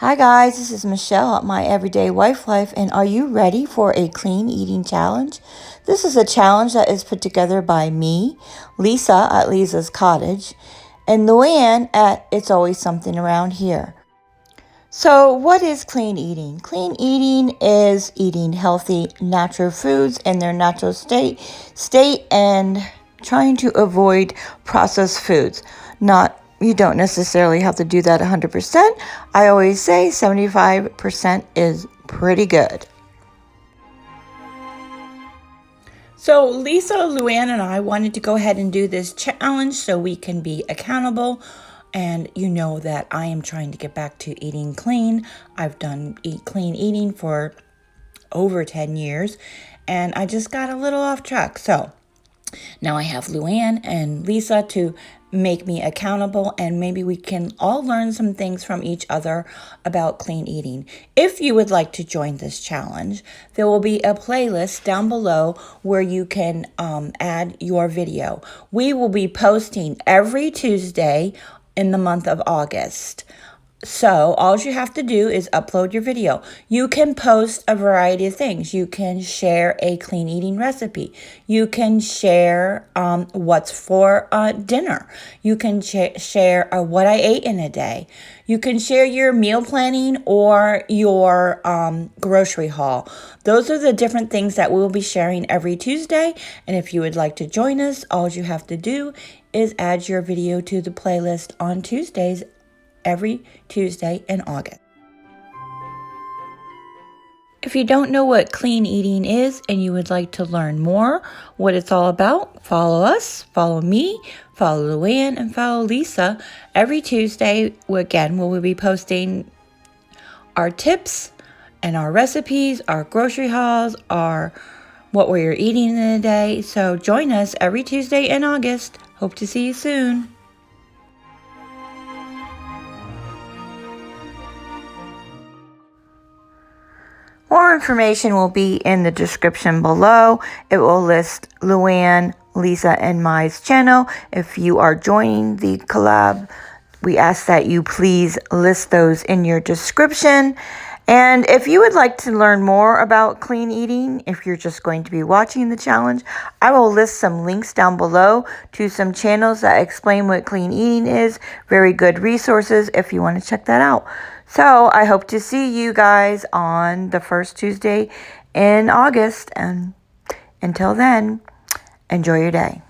Hi guys, this is Michelle at My Everyday Wife Life, and are you ready for a clean eating challenge? This is a challenge that is put together by me, Lisa at Lisa's Cottage, and LouAnn at It's Always Something Around Here. So what is clean eating? Clean eating is eating healthy, natural foods in their natural state and trying to avoid processed foods. You don't necessarily have to do that 100%. I always say 75% is pretty good. So Lisa, LouAnn, and I wanted to go ahead and do this challenge so we can be accountable. And you know that I am trying to get back to eating clean. I've done clean eating for over 10 years, and I just got a little off track. So now I have LouAnn and Lisa to make me accountable, and maybe we can all learn some things from each other about clean eating. If you would like to join this challenge, there will be a playlist down below where you can add your video. We will be posting every Tuesday in the month of August. So all you have to do is upload your video. You can post a variety of things. You can share a clean eating recipe. You can share what's for dinner. You can share what I ate in a day. You can share your meal planning or your grocery haul. Those are the different things that we will be sharing every Tuesday. And if you would like to join us, all you have to do is add your video to the playlist on Tuesdays every Tuesday in August. If you don't know what clean eating is and you would like to learn more what it's all about, follow us, follow me, follow LouAnn, and follow Lisa. Every Tuesday, again, we will be posting our tips and our recipes, our grocery hauls, our what we're eating in a day. So join us every Tuesday in August. Hope to see you soon. More information will be in the description below. It will list LouAnn, Lisa, and my's channel. If you are joining the collab, we ask that you please list those in your description. And if you would like to learn more about clean eating, if you're just going to be watching the challenge, I will list some links down below to some channels that explain what clean eating is. Very good resources if you want to check that out. So I hope to see you guys on the first Tuesday in August. And until then, enjoy your day.